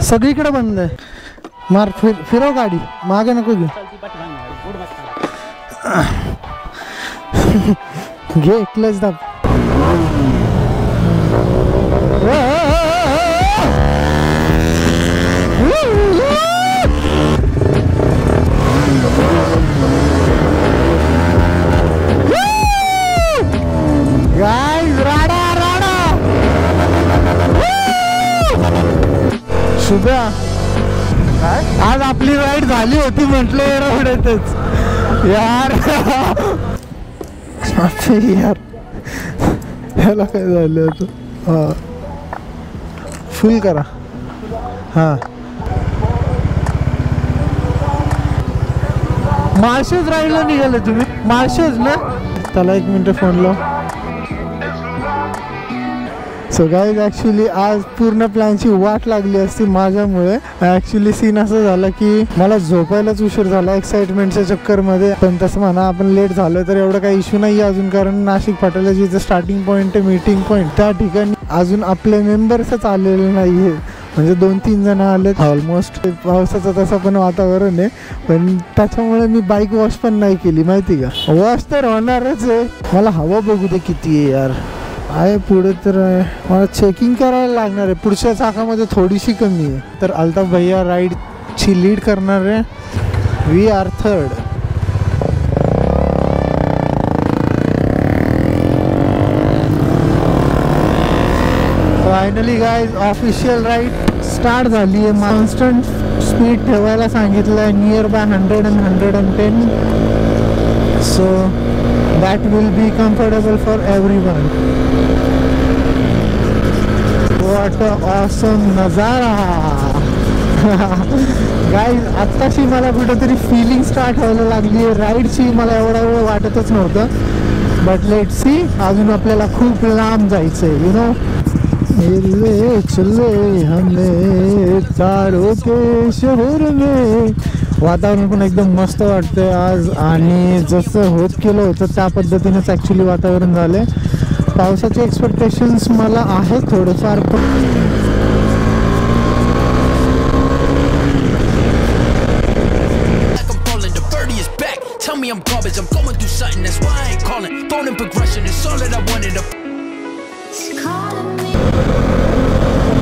सगळीकडे बंद आहे. मार फिरव गाडी, मागे नको घेऊ. घे क्लच दाब. गाइस राडा राडा. शुभ्या आज आपली राईड झाली होती म्हटलं एवढ्यातच यार. यार ह्याला काय झालं होतं. हा फुल करा. हा माळशेज राईडला निघाले तुम्ही? माळशेज ना? त्याला 1 मिनिट फोन लाव. सो गाईज ॲक्च्युली आज पूर्ण प्लॅनची वाट लागली असती माझ्यामुळे. ॲक्च्युली सीन असं झालं की मला झोपायलाच उशीर झाला एक्साइटमेंटच्या चक्करमध्ये. पण तसं म्हणा आपण लेट झालं तर एवढं काही इश्यू नाही अजून, कारण नाशिक फाट्याला जिथं स्टार्टिंग पॉईंट आहे मीटिंग पॉईंट त्या ठिकाणी अजून आपले मेंबर्सच आलेले नाही आहे. म्हणजे 2-3 जण आलेत ऑलमोस्ट. पावसाचं तसं पण वातावरण आहे, पण त्याच्यामुळे मी बाईक वॉश पण नाही केली माहिती का. वॉश तर होणारच आहे. मला हवा बघू दे किती आहे यार. आहे पुढे तर मला चेकिंग करायला लागणार आहे. पुढच्या चाकामध्ये थोडीशी कमी आहे. तर अल्ताफ भैया राईडची लीड करणार आहे. We are third. Finally guys official ride start झाली आहे. कॉन्स्टंट स्पीड ठेवायला सांगितलं आहे near by 100 and 110. So that will be comfortable for everyone. What an awesome नजारा. गाईज आत्ताशी मला कुठेतरी फिलिंग स्टार्ट व्हायला लागली आहे राईडची. मला एवढा वेळ वाटतच नव्हतं. बट लेट सी, अजून आपल्याला खूप लांब जायचं आहे. यु नो ले चले हमने तारों के शहर में. वातावरण पण एकदम मस्त वाटतंय आज. आणि जसं होत केलं होतं त्या पद्धतीनेच ॲक्च्युली वातावरण झालं आहे. पावसाचे एक्सपेक्टेशन्स मला आहेत थोडेफार.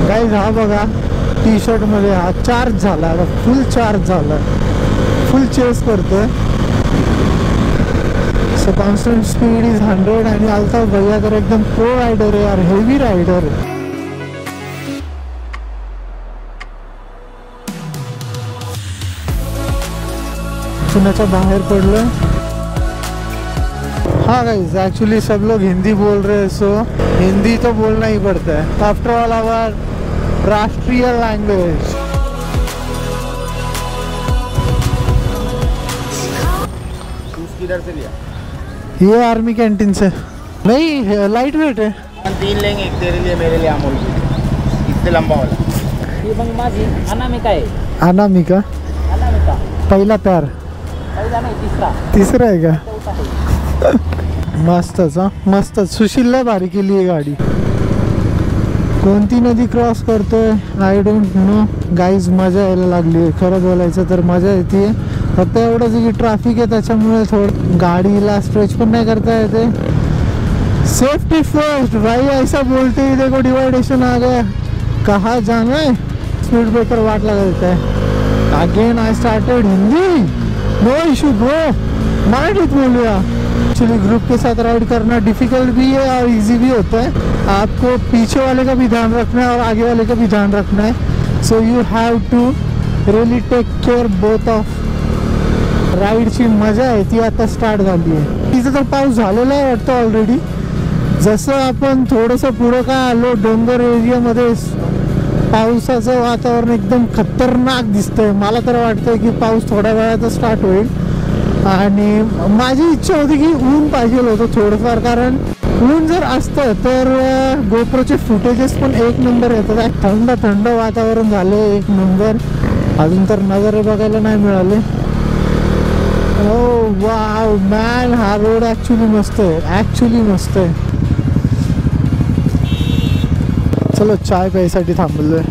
गाईज हा बघा टी शर्ट मध्ये हा चार्ज झाला, फुल चार्ज झाला, फुल चेस करतोय. So constant speed is 100. आणि अल्ताफ भैया तर एकदम प्रो रायडर आहे यार, हेवी रायडर. पुण्याच्या बाहेर पडलं. हाँ गाइस एक्चुअली सब लोग हिंदी बोल रहे हैं, सो हिंदी तो बोलना ही पड़ता है. आफ्टर ऑल आवर राष्ट्रीय लैंग्वेज. किधर से लिया? ये आर्मी कैंटीन से. नहीं लाइट वेट है. 3 लेंगे, एक तेरे लिए मेरे लिए अमूल इससे लंबा वाला. ये मग माझी अनामिका आहे. अनामिका? अनामिका पहिला प्यार. पहिला नाही, तिसरा. तिसरा आहे का? मस्तच हा मस्तच. सुशीलला भारी केली आहे गाडी. कोणती नदी क्रॉस करतोय आय डोंट नो. गाईज मजा यायला लागली आहे. खरं बोलायचं तर मजा येते. फक्त एवढंच की ट्रॅफिक आहे त्याच्यामुळे थोडं गाडीला स्ट्रेच पण नाही करता येते. सेफ्टी फर्स्ट भाई ऐसा बोलते ही देखो डिवाइडेशन आ गया. कहाँ जाना है? स्पीड ब्रेकर वाट लगा देता है. Again I started Hindi. No issue bro, mind बोलिया. एक्चुअली ग्रुप के साथ राइड करना डिफिकल्ट भी है और इजी भी होता है. आपको पीछे वाले का भी ध्यान रखना है और आगे वाले का भी ध्यान रखना है. So you have to really take care both of. राईडची मजा आहे ती आता स्टार्ट झाली आहे. तिथं तर पाऊस झालेला आहे वाटतं ऑलरेडी. जसं आपण थोडंसं पुढं काय आलो डोंगर एरियामध्ये पावसाचं वातावरण एकदम खतरनाक दिसतंय. मला तर वाटतंय की पाऊस थोड्या वेळातच स्टार्ट होईल. आणि माझी इच्छा होती की ऊन पाहिजे होतं थोडंफार, कारण ऊन जर असतं तर गोप्रोचे फुटेजेस पण एक नंबर येतात. थंड थंड वातावरण झाले एक नंबर. अजून तर नजारे बघायला नाही मिळाले. ओ वाव मॅन, हा रोड ॲक्च्युली मस्त आहे, ॲक्च्युली मस्त आहे. चलो चाय प्यायसाठी थांबलोय.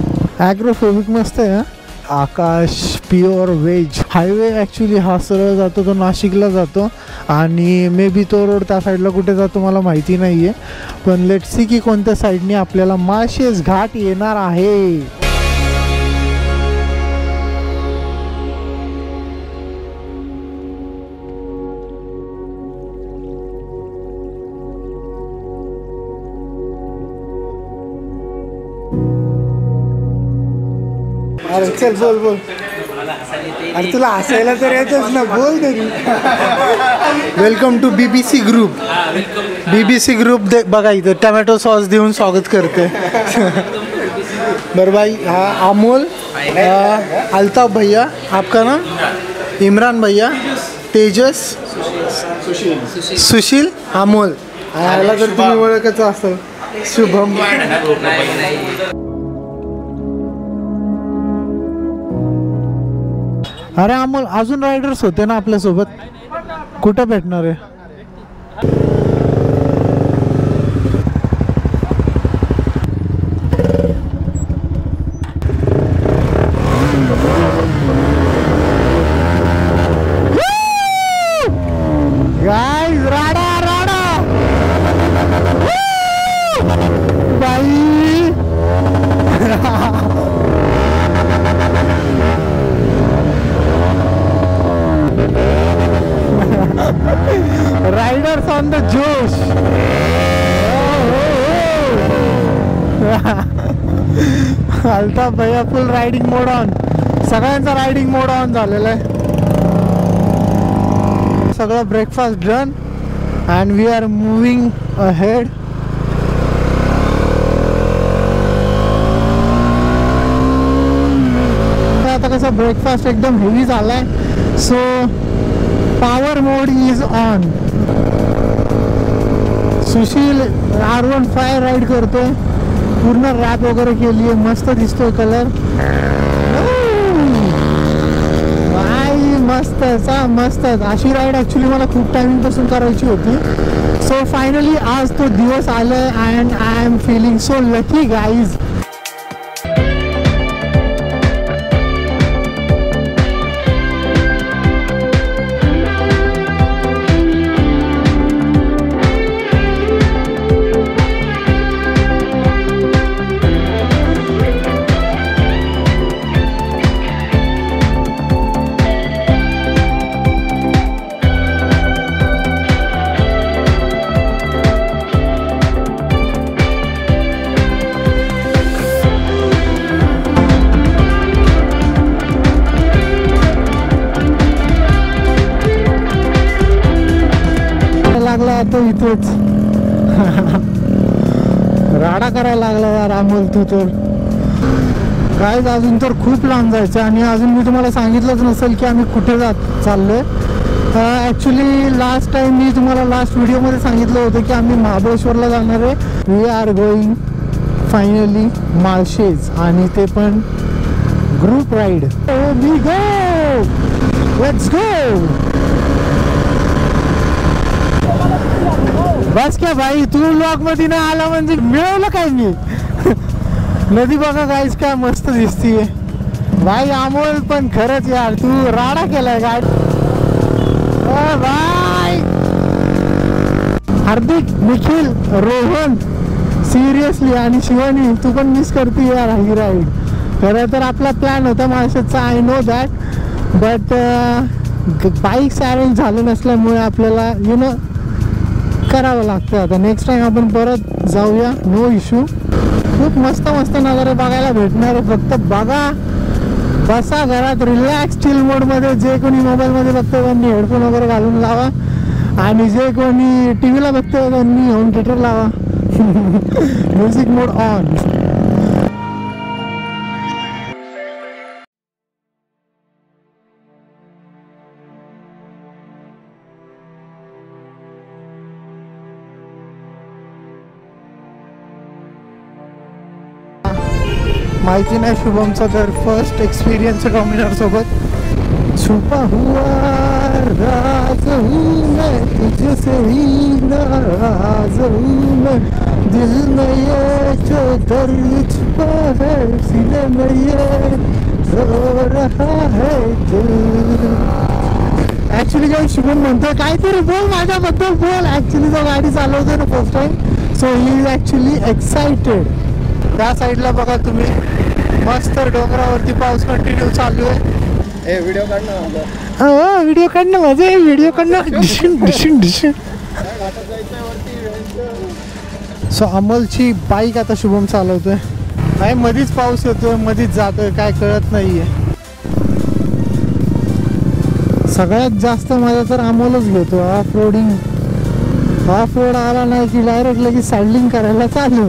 ॲग्रोफोबिक मस्त आहे हा. आकाश प्युअर व्हेज हायवे ॲक्च्युली हा सरळ जातो तो नाशिकला जातो आणि मे बी तो रोड त्या साईडला कुठे जातो मला माहिती नाही आहे, पण लेट्स सी की कोणत्या साईडने आपल्याला माळशेज घाट येणार आहे. अरे चल बोल बोल. अरे तुला हसायला तर येतच ना, बोल तरी. Welcome to BBC group. BBC group दे बघा इथं टमॅटो सॉस देऊन स्वागत करते. बरं भाई, हा अमोल, अल्ताफ भैया, आपका नाम इमरान भैया, तेजस, सुशील, अमोल. ह्याला जर तुम्ही ओळखायचं असेल शुभम. अरे अमोल, अजून रायडर्स होते ना आपल्यासोबत, कुठं भेटणार आहे? गाइस, राडा राडा बाई. राइडर्स ऑन द जोश. अल्ताफ भैया फुल रायडिंग मोड ऑन. सगळ्यांचा रायडिंग मोड ऑन झालेला आहे. सगळं breakfast done and we are moving ahead. आता कसं ब्रेकफास्ट एकदम हेवी झालाय, so power mode is on. Sushil R15 ride करतोय, पूर्ण रॅप वगैरे केली आहे, मस्त दिसतोय कलर. मस्तच हा, मस्तच. अशी राईड ॲक्च्युली मला खूप टायमिंगपासून करायची होती. सो फायनली आज तो दिवस आलाय and I am feeling so lucky guys. लागला तो इथेच राडा करायला लागला यार अमोल तू तर. काय अजून तर खूप लांब जायचं आणि अजून मी तुम्हाला सांगितलंच नसेल की आम्ही कुठे चाललोय. ॲक्च्युली लास्ट टाइम मी तुम्हाला लास्ट व्हिडिओमध्ये सांगितलं होतं की आम्ही महाबळेश्वरला जाणार आहे. We are going finally Malshej आणि ते पण group ride. We go, let's go. बस क्या भाई, तू व्लॉग मध्ये नाही आला म्हणजे मिळवलं काय मी. नदी बघा गाईस काय मस्त दिसतीये भाई. अमोल पण खरंच यार तू राडा केलाय गाडी. भाई हार्दिक, निखिल, रोहन, सिरियसली आणि शिवानी तू पण मिस करते यार ही राईड. खरं तर आपला प्लॅन होता माळशेजचा, I know that, but bikes arrange झालं नसल्यामुळे आपल्याला यु नो करावं लागतं. आता नेक्स्ट टाइम आपण परत जाऊया, नो इश्यू. खूप मस्त मस्त नजारे बघायला भेटणार आहे. फक्त बघा, बसा घरात रिलॅक्स चिल मोडमध्ये. जे कोणी मोबाईलमध्ये बघतो त्यांनी हेडफोन वगैरे घालून लावा आणि जे कोणी टी व्हीला बघतो त्यांनी होम थिएटर लावा. Music mode on. माहिती नाही शुभमचा तर फर्स्ट एक्सपिरियन्स डॉमिनर सोबत. छुपा हुआ राज हूँ मैं, तुझसे ही नाराज हूँ मैं, दिल में ये जो दर्द छुपा है सीने में ये रो रहा है दिल. ऍक्च्युली काय शुभम म्हणतोय काहीतरी बोल माझ्याबद्दल बोल. ऍक्च्युली तो गाडी चालवतोय ना first time, so he is actually excited. त्या साईडला बघा तुम्ही मस्त डोंगरावरती पाऊस कंटिन्यू चालू आहे. व्हिडिओ काढणं हो व्हिडिओ काढणं माझं आहे. व्हिडिओ काढणं डिशन डिशन डिशन. सो अमोलची बाईक आता शुभम चालवतोय. काय मधीच पाऊस येतोय मधीच जातोय काय कळत नाहीये. सगळ्यात जास्त मजा तर अमोलच घेतो. ऑफ रोड आला नाही की डायरेक्ट लगेच सायडलिंग करायला चालू.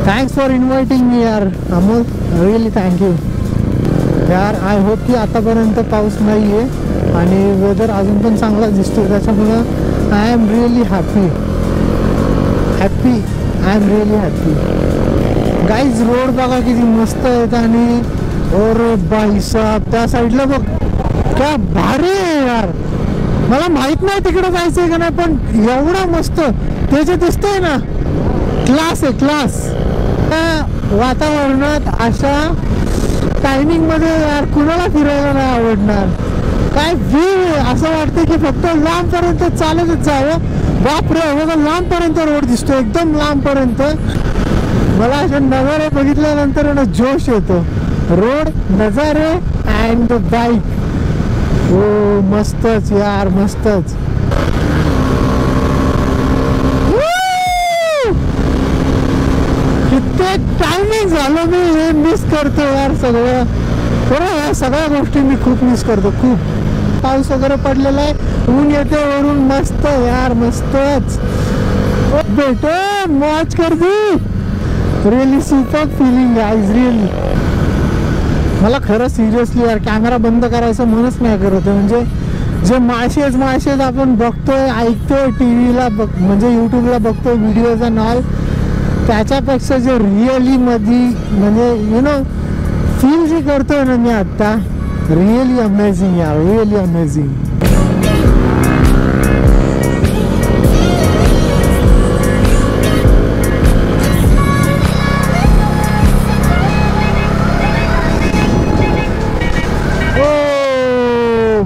थँक्स फॉर इन्व्हायटिंग मी यार अमोल, रिअली थँक्यू यार. आय होप की आतापर्यंत पाऊस नाही आहे आणि वेदर अजून पण चांगला दिसतो, त्याच्यामुळं I am really happy. I am really happy. Guys road बघा किती मस्त आहेत आणि और बाई साहब त्या साईडला बघ क्या भारी आहे यार. मला माहित नाही तिकडे जायचंय का नाही, पण एवढं मस्त त्याचे दिसतंय ना. क्लास आहे क्लास. वातावरणात अशा टायमिंग मध्ये यार कुणाला फिरायला नाही आवडणार. काय व्ह्यू आहे, असं वाटतं की फक्त लांबपर्यंत चालतच जावं. बापरे बघा लांबपर्यंत रोड दिसतो, एकदम लांबपर्यंत. मला असे नजारे बघितल्यानंतर ना जोश येतो. रोड नजारे अँड बाईक. हो मस्तच यार मस्तच. कित्येक टायमिंग झालं मी हे मिस करतो यार सगळं. बरं या सगळ्या गोष्टी मी खूप मिस करतो खूप. पाऊस वगैरे पडलेला आहे, ऊन येते वरून मस्त यार मस्तच. बेटे मौज कर दी. Really super feeling guys really. मला खरं सिरियसली यार कॅमेरा बंद करायचं मनच नाही करत आहे. म्हणजे जे माळशेज आपण बघतोय ऐकतोय टी व्हीला म्हणजे यूट्यूबला बघतोय व्हिडिओज अँड ऑल, त्याच्यापेक्षा जे रिअली मध्ये म्हणजे यु नो फील जे करतोय ना मी आत्ता, रिअली अमेझिंग यार रिअली अमेझिंग.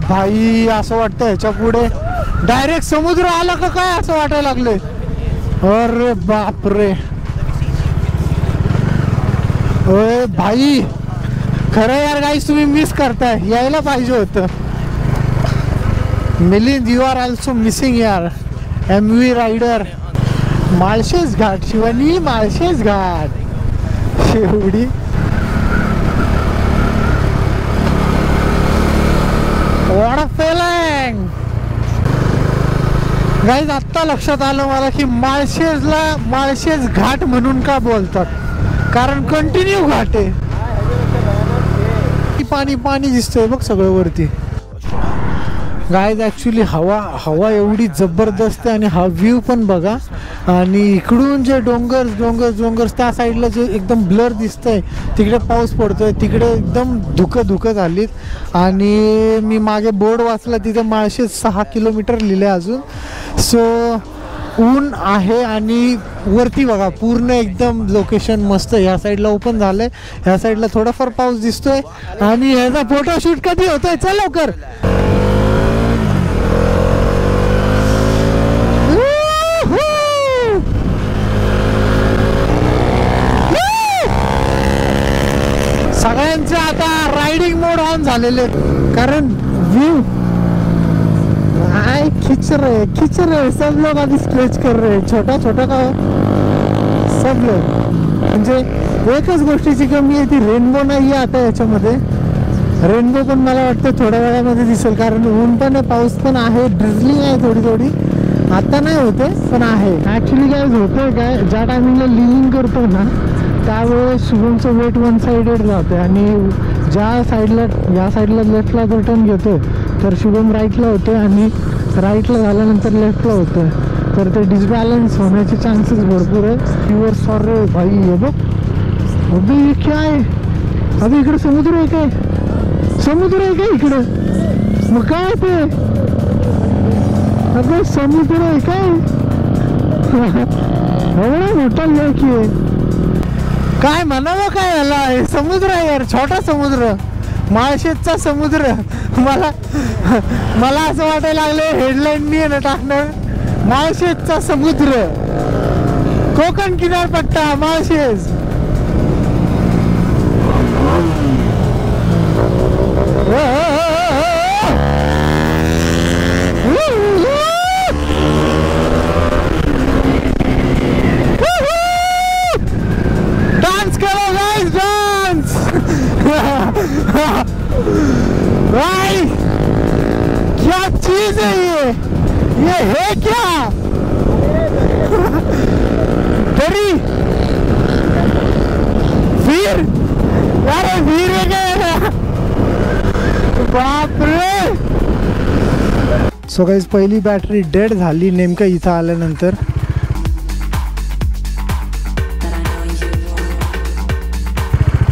भाई असं वाटतं ह्याच्या पुढे डायरेक्ट समुद्र आला का काय असं वाटायला लागले. अरे बापरे. ओय भाई खरं यार गाईस तुम्ही मिस करताय, यायला पाहिजे होतं. Milind you are also missing यार. MV rider. माळशेज घाट शिवानी माळशेज घाट शेवडी. What a feeling! गाईज आत्ता लक्षात आलं मला की माळशेजला माळशेज घाट म्हणून का बोलतात, कारण कंटिन्यू घाट आहे. पाणी पाणी दिसतंय बघ सगळं वरती. गाईज ॲक्च्युली हवा एवढी जबरदस्त आहे आणि हा व्ह्यू पण बघा. आणि इकडून जे डोंगर त्या साईडला जे एकदम ब्लर दिसतंय तिकडे पाऊस पडतोय, तिकडे एकदम धुकं झालीत. आणि मी मागे बोर्ड वाचला तिथे माळशेज 6 किलोमीटर लिहिले अजून. सो ऊन आहे आणि वरती बघा पूर्ण एकदम लोकेशन मस्त. ह्या साईडला ओपन झालंय, ह्या साईडला थोडाफार पाऊस दिसतोय. आणि ह्याचा फोटोशूट कधी होतोय चल लवकर. सगळ्यांचे आता रायडिंग मोड ऑन झालेले, कारण व्यू खिंच रहे सब लोग अभी स्ट्रेच कर रहे. छोटा का सब लोग. म्हणजे एकच गोष्टीची कमी आहे ती रेनबो नाही आहे आता याच्यामध्ये. रेनबो पण मला वाटतं थोड्या वेळामध्ये दिसेल, कारण ऊन पण आहे पाऊस पण आहे, ड्रिझलिंग आहे थोडी. आता नाही होते पण आहे. ॲक्च्युली काय होतंय काय, ज्या टायमिंगला लिव्हिंग करतो ना त्यावेळेस शुभमचं वेट वन साइडेड जाते आणि ज्या साईडला या साईडला लेफ्टला जर टर्न घेतो तर शुभम राईटला होते आणि राईटला झाल्यानंतर लेफ्टला होतं, तर ते डिसबॅलन्स होण्याचे चान्सेस भरपूर आहे. युअर सॉरी भाई. हे बघ अभि काय आहे, अभि इकडे समुद्र आहे काय इकडे. मग काय ते अगं समुद्र आहे काय. एवढा मोठा लेक आहे, काय म्हणावं काय याला. हे समुद्र आहे यार, छोटा समुद्र, माळशेजचा समुद्र. मला असं वाटायला लागलं हेडलाईन मी आहे ना टाकणार, माळशेजचा समुद्र, कोकण किनारपट्टा माळशेज. डांस करो गाइस, डांस. भाई क्या चीज है ये है क्या. दरी वीर, अरे वीर है क्या. बाप रे. सो गाइस पहिली बॅटरी डेड झाली नेमकं इथं आल्यानंतर.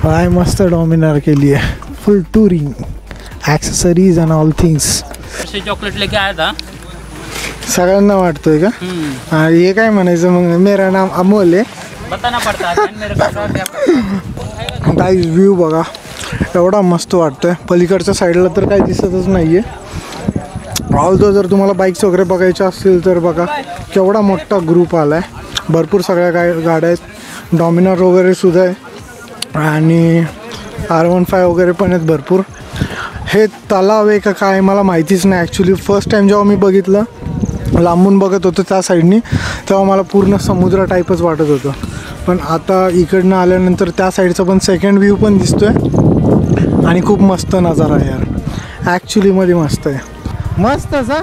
काय मस्त डॉमिनर केली आहे, फुल touring accessories and all things. Chocolate लेके आया था. सगळ्यांना वाटतोय का. हे काय म्हणायचं मग, मेरा नाम अमोल आहे. बताना पडता है मेरे को. गाईज व्ह्यू बघा, एवढा मस्त वाटतोय. पलीकडच्या साईडला तर काही दिसतच नाही आहे. ऑल्दो जर तुम्हाला बाईक्स वगैरे बघायच्या असतील तर बघा केवढा मोठा ग्रुप आला आहे. भरपूर सगळ्या गाड्या आहेत, डॉमिनर वगैरे सुद्धा आहे आणि R15 वगैरे पण आहेत भरपूर. हे तलाव आहे का काय मला माहितीच नाही ॲक्च्युली. फर्स्ट टाईम जेव्हा मी बघितलं, लांबून बघत होतो त्या साईडनी, तेव्हा मला पूर्ण समुद्र टाईपच वाटत होतं. पण आता इकडनं आल्यानंतर त्या साईडचा पण सेकंड व्ह्यू पण दिसतो आहे आणि खूप मस्त नजारा आहे यार, ॲक्च्युलीमध्ये मस्त आहे. मस्त असा.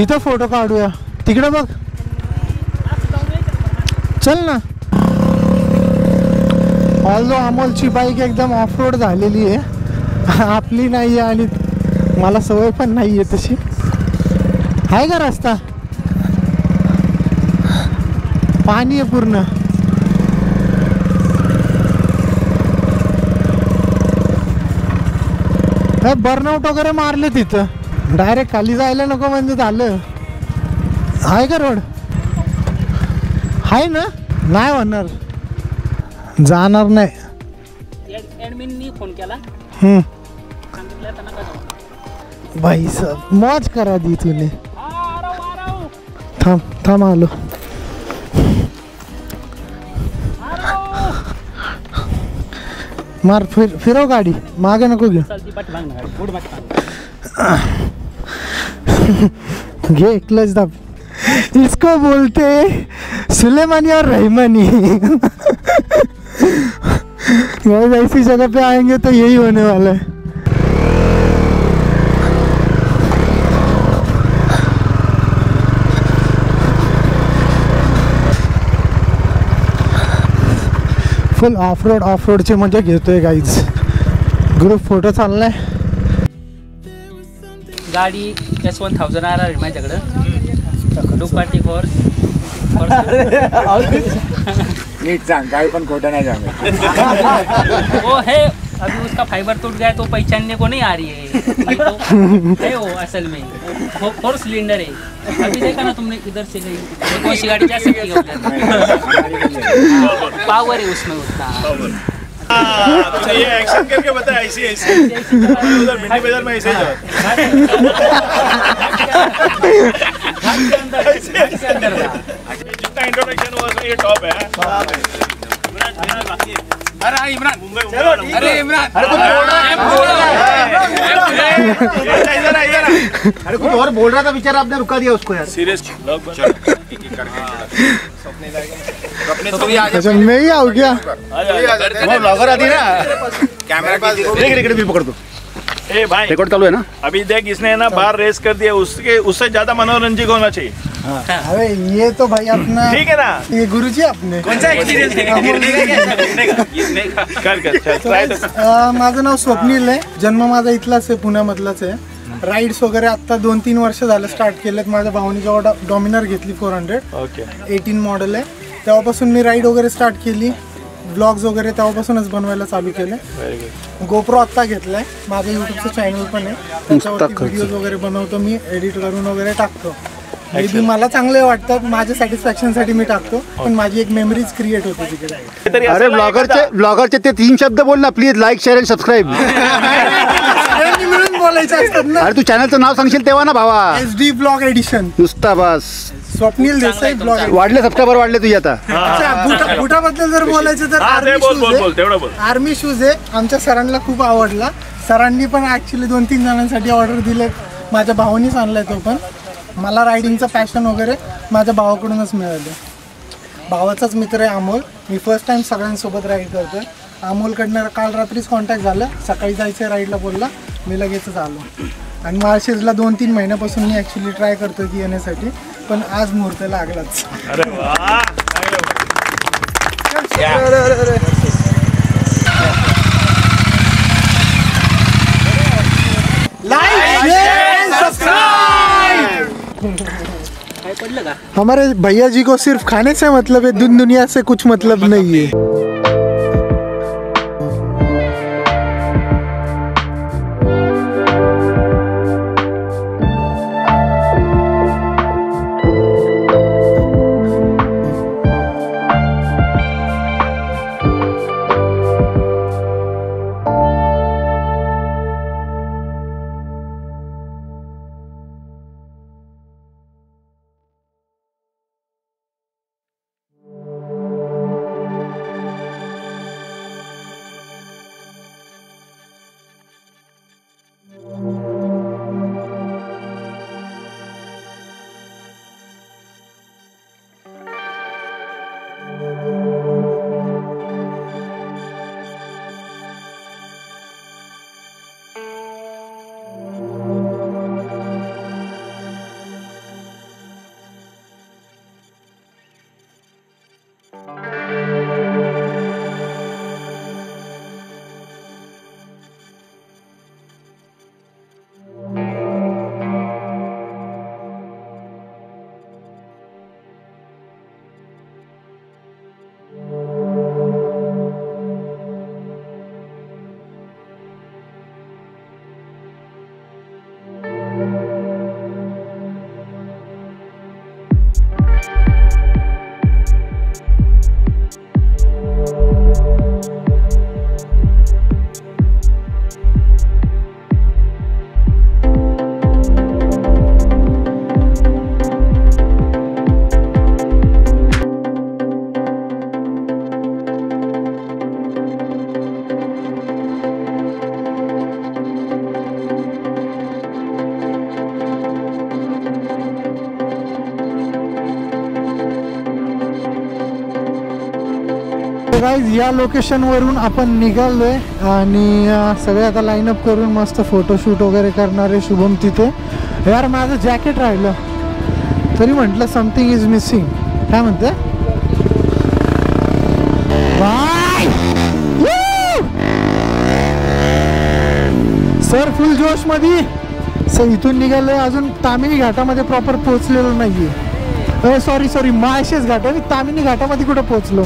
इथं फोटो काढूया, तिकडे बघ, चल ना. ऑल्दो अमोलची बाईक एकदम ऑफ रोड झालेली आहे, आपली नाही आहे आणि मला सवय पण नाही आहे तशी. आहे का रस्ता, पाणी आहे पूर्ण. बर्नआउट वगैरे मारले तिथं, डायरेक्ट खाली जायला नको म्हणजे झालं. आहे का रोड, आहे ना. नाही होणार, जाणार नाही. ॲडमिननी फोन केला, सांगितलं त्यांना का जाऊ. भाई सब मौज करा दी तूने. थांब थांब आलो. मार फिरव गाडी, मागे नको घेऊ. चलती पाठी मागणं गाडी, पुढं मागं. घे क्लच दाब. इसको बोलते सुलेमानी और रहमानी. ऐसी जगह पे आएंगे तो यही होने वाला है. फुल ऑफ रोडचे मजा घेतोय गाईज. ग्रुप फोटो चाललाय. गाडी S1000 आहे माझ्याकडं. Ducati force. नीट सांग, काही पण खोटं नाही सांग. वो है अभी उसका फाइबर टूट गया तो पहचानने को नहीं आ रही है. नहीं तो है वो असल में 4 सिलेंडर है. अभी देखा ना तुमने इधर से गई, कौन सी गाड़ी जा सकती है उधर. पावर है उसमें उतना. तो ये एक्शन करके बता, ऐसी उधर भिंडी बाजार में ऐसे जितना इंट्रोडक्शन हुआ उसमें ये टॉप है. अरे इमरान, अरे इमरान, अरे कुछ बोल रहा है. अरे कुछ और बोल रहा था बेचारा, आपने रुका दिया उसको यार. सीरियस अच्छा मैं ही आऊ क्या. ब्लॉगर आती ना, कैमरा पास देख भी पकड़ दो. ए भाई, रिकॉर्ड चालू है ना. अभी देख, इसने ना बाहर रेस कर दिया, उससे ज्यादा मनोरंजक होना चाहिए. अरे ये तो भाई अपना ठीक है ना. ये गुरुजी अपने. कौन सा एक्सपीरियंस कर. माझं नाव स्वप्नील आहे. जन्म माझा इथलाच आहे, पुण्यामधलाच आहे. राईड्स वगैरे आता 2-3 वर्ष झालं स्टार्ट केलेत. माझ्या भावानी जेव्हा डॉमिनर घेतली 400 ओके 18 मॉडेल आहे, तेव्हापासून मी राईड वगैरे स्टार्ट केली. व्लॉग्स वगैरे तेव्हापासूनच बनवायला चालू केले. गोप्रो आत्ता घेतलाय. माझं यूट्यूबचं चॅनल पण आहे, त्याच्यावरती व्हिडिओज वगैरे बनवतो मी, एडिट करून वगैरे टाकतो. मे बी मला चांगले वाटतात, माझ्या सॅटिस्फॅक्शनसाठी मी टाकतो, पण माझी एक मेमरीज क्रिएट होते तिकडे. अरे ब्लॉगरचे ते 3 शब्द बोल ना प्लीज. लाईक, शेअर आणि सबस्क्राईब. मिळून बोलायचे असतात ना. अरे तू चॅनलचं नाव सांगशील तेव्हा ना भावा. SD blog edition. नुसता बस. स्वप्नील देसाई ब्लॉग. वाढले सबस्क्रायबर वाढले तुझे आता. बुटाबद्दल जर बोलायचं तर आर्मी शूज आहे. आमच्या सरांना खूप आवडला. सरांनी पण ऍक्च्युली 2-3 जणांसाठी ऑर्डर दिले. माझ्या भावानीच आणलाय तो पण. मला रायडिंगचं पॅशन वगैरे माझ्या भावाकडूनच मिळालं. भावाचाच मित्र आहे अमोल. मी फर्स्ट टाइम सगळ्यांसोबत राईड करतोय. अमोलकडनं काल रात्रीच कॉन्टॅक्ट झालं. सकाळी जायचं राईडला बोलला, मी लगेचच आलो. आणि माळशेजला 2-3 महिन्यापासून मी ॲक्च्युली ट्राय करतोय की येण्यासाठी, पण आज मुहूर्त लागलाच. हमारे भैया जी को सिर्फ खाने से मतलब है, दुनिया से कुछ मतलब नहीं है. गाइस या लोकेशनवरून आपण निघालोय आणि सगळे आता लाईनअप करून मस्त फोटोशूट वगैरे करणार आहे शुभम तिथे. यार माझं जॅकेट राहिलं तरी म्हटलं समथिंग इज मिसिंग. काय म्हणते सर फुल जोश मध्ये. सर इथून निघालोय अजून तामिनी घाटामध्ये प्रॉपर पोहोचलेलो नाहीये. सॉरी माळशेज घाट आहे. मी तामिनी घाटामध्ये कुठं पोहोचलो.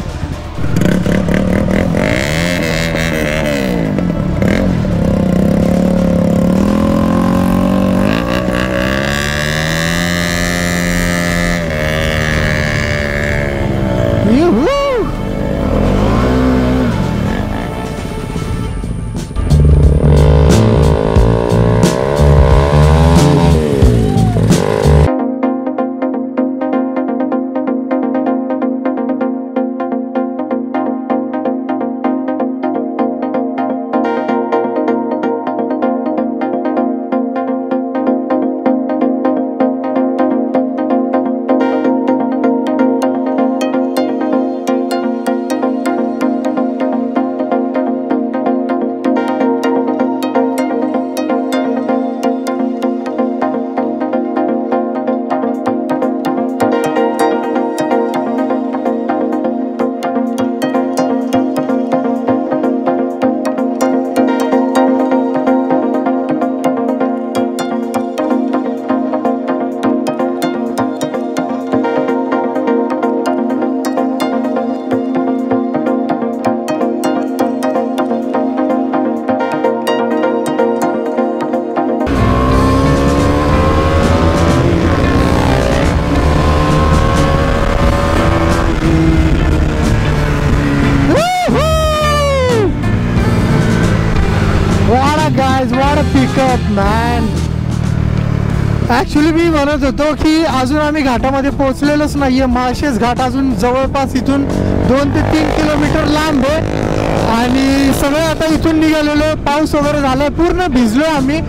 What a guys, what a pickup man. Actually मी म्हणत होतो की अजून आम्ही घाटामध्ये पोहोचलेलोच नाहीये. माळशेज घाट अजून जवळपास इथून 2 ते 3 किलोमीटर लांब आहे आणि सगळे आता इथून निघालेलो. पाऊस वगैरे झालाय, पूर्ण भिजलोय आम्ही.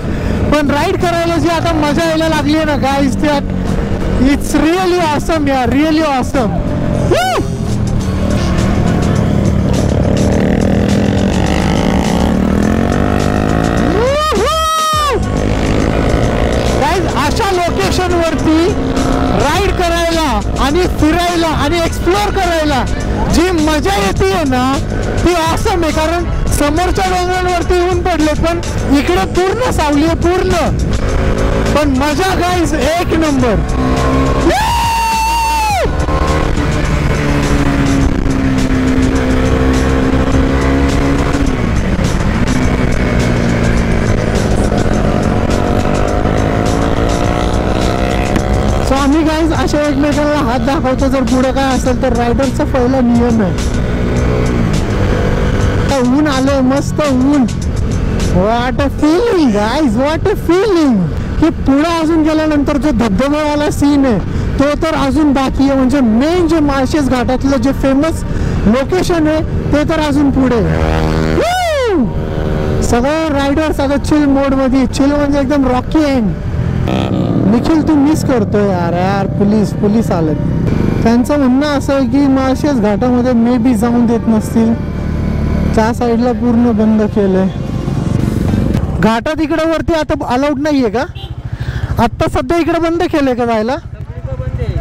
पण राईड करायला जी आता मजा यायला लागली आहे ना गाईज, त्यात इट्स रिअली ऑसम यार, रिअली ऑसम. अशा लोकेशन वरती राईड करायला आणि फिरायला आणि एक्सप्लोर करायला जी मजा येते ना ती ऑसम आहे. कारण समोरच्या डोंगरांवरती ऊन पडले पण इकडे पूर्ण सावली आहे, पूर्ण. पण मजा गाईज एक नंबर. आम्ही गाईज अशा एकमेकांना हात दाखवतो. जर पुढे काय असेल तर रायडरचा पहिला नियम आहे. ऊन आलंय, मस्त ऊन. What a feeling guys, what a feeling. की पुढे अजून गेल्यानंतर जो धबधबावाला सीन आहे तो तर अजून बाकी आहे. म्हणजे मेन जे माळशेज घाटातलं जे फेमस लोकेशन आहे ते तर अजून पुढे. सगळे रायडर्स आता चिल मोड मध्ये. चिल म्हणजे एकदम रॉकी एंड. निखिल तू मिस करतोय यार. यार पोलीस आलेत. त्यांचं म्हणणं असं आहे की माळशेज घाटामध्ये मे बी जाऊन देत नसतील. त्या साईडला पूर्ण बंद केलंय. घाटात इकडे वरती आता अलाउड नाहीये का? आत्ता सध्या इकडे बंद केलंय का जायला?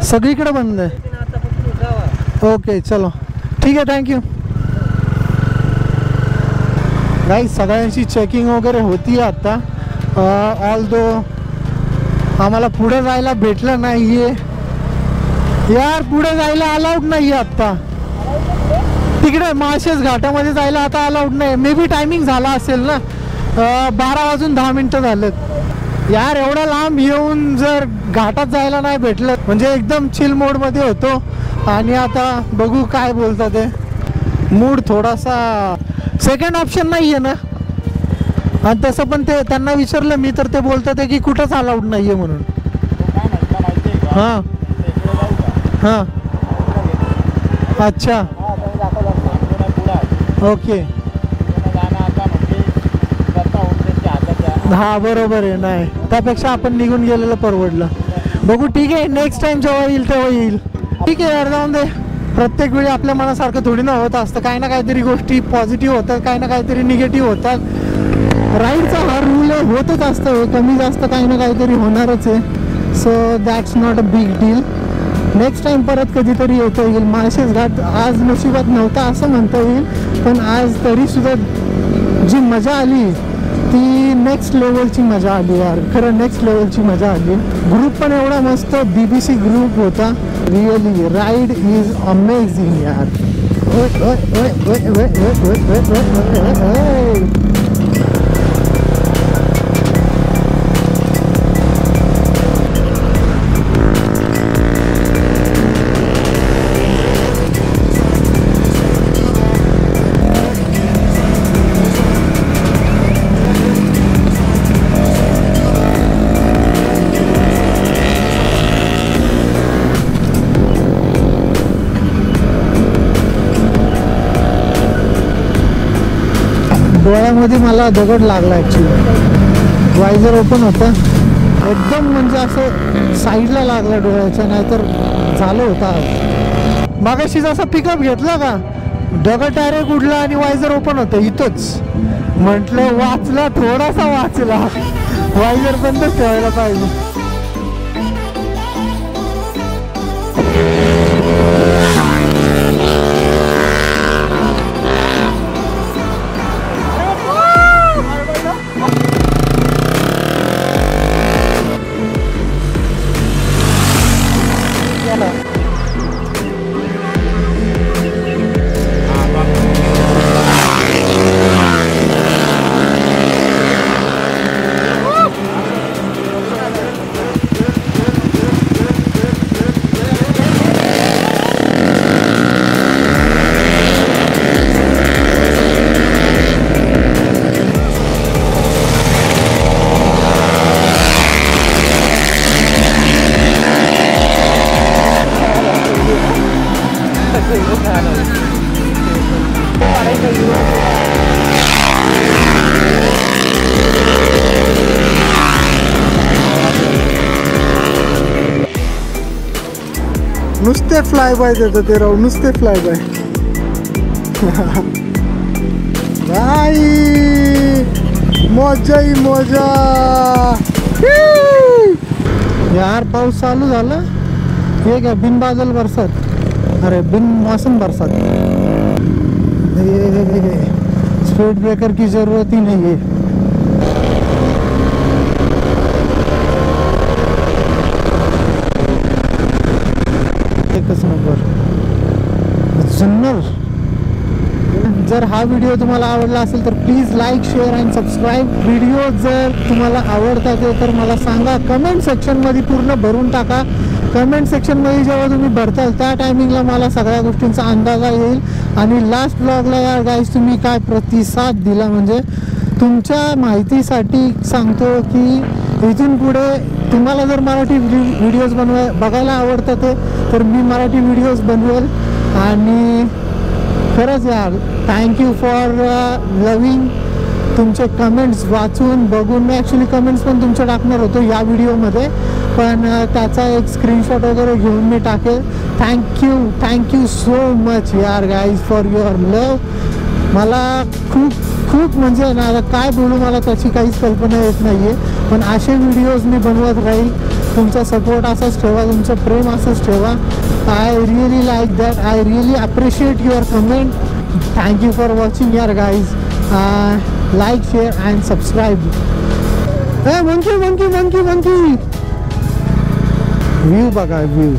सगळीकडे बंद आहे. ओके चलो ठीक आहे, थँक्यू. गाईज सगळ्यांची चेकिंग वगैरे होती आता. ऑल दो आम्हाला पुढे जायला भेटलं नाहीये यार. पुढे जायला अलाउड नाहीये आत्ता. तिकडे माळशेज घाटामध्ये जायला आता अलाउड नाही. मे बी टायमिंग झाला असेल ना. 12:10 झालेत यार. एवढा लांब येऊन जर घाटात जायला नाही भेटलं म्हणजे एकदम चिल मोड मध्ये होतो. आणि आता बघू काय बोलतात ते. मूड थोडासा सेकंड ऑप्शन नाहीये ना. आणि तसं पण ते त्यांना विचारलं मी तर ते बोलतात की कुठंच अलाउड नाहीये म्हणून. हां हां अच्छा ओके. हा बरोबर आहे. नाही त्यापेक्षा आपण निघून गेलेलं परवडलं. बघू ठीक आहे, नेक्स्ट टाइम जेव्हा येईल तेव्हा येईल. ठीक आहे यार, जाऊन दे. प्रत्येक वेळी आपल्या मनासारखं थोडी ना होत असतं. काही ना काहीतरी गोष्टी पॉझिटिव्ह होतात, काही ना काहीतरी निगेटिव्ह होतात. राईडचा हा रूल आहे, होतच असतं. कमी जास्त काही ना काहीतरी होणारच आहे. So that's not a big deal. Next time परत कधीतरी येता येईल. माळशेज घाट आज नशिबात नव्हता असं म्हणता येईल. पण आज तरीसुद्धा जी मजा आली ती नेक्स्ट लेवलची मजा आली यार. खरं नेक्स्ट लेवलची मजा आली. ग्रुप पण एवढा मस्त BBC ग्रुप होता. रिअली राईड इज अमेझिंग यार. डोळ्यामध्ये मला दगड लागला ॲक्च्युली. वायझर ओपन होता एकदम, म्हणजे असं साईडला लागला डोळ्याच्या. नाहीतर झालं होतं. मागाशी जसा पिकअप घेतला का दगड डायरेक्ट उडला आणि वायझर ओपन होतं इथंच. म्हटलं वाचला, थोडासा वाचला. वायझर बंदच ठेवायला पाहिजे. नुसते फ्लाय बाय देतं ते राव, नुसते फ्लाय बाय. भाई मजा ही मजा. यार पाऊस चालू झाला. हे क्या बिन बादल बरसात, अरे बिन मौसम बरसात. स्पीड ब्रेकर की जरूरत ही नहीं है. एकच नंबर जुन्नर. जर हा व्हिडिओ तुम्हाला आवडला असेल तर please like share and subscribe. Video जर तुम्हाला आवडतात तर मला सांगा, कमेंट सेक्शनमध्ये पूर्ण भरून टाका. कमेंट सेक्शनमध्ये जेव्हा तुम्ही भरताल त्या टायमिंगला मला सगळ्या गोष्टींचा अंदाजा येईल. आणि लास्ट ब्लॉगला यार गाईज तुम्ही काय प्रतिसाद दिला, म्हणजे तुमच्या माहितीसाठी सांगतो की इथून पुढे तुम्हाला जर मराठी व्हिडिओज बघायला आवडतात तर मी मराठी व्हिडिओज बनवेल. आणि खरंच यार थँक्यू फॉर लविंग. तुमचे कमेंट्स वाचून बघून मी ॲक्च्युली कमेंट्स पण तुमचे टाकणार होतो या व्हिडिओमध्ये, पण त्याचा एक स्क्रीनशॉट वगैरे घेऊन मी टाकेल. थँक्यू सो मच यार गाईज फॉर युअर लव. मला खूप म्हणजे ना काय बोलू, मला त्याची काहीच कल्पना येत नाही आहे. पण असे व्हिडिओज मी बनवत राहील. तुमचा सपोर्ट असाच ठेवा, तुमचं प्रेम असंच ठेवा. I really like that. I really appreciate your comment. Thank you for watching यार guys. Like share and subscribe. Monkey view बघा व्ह्यू.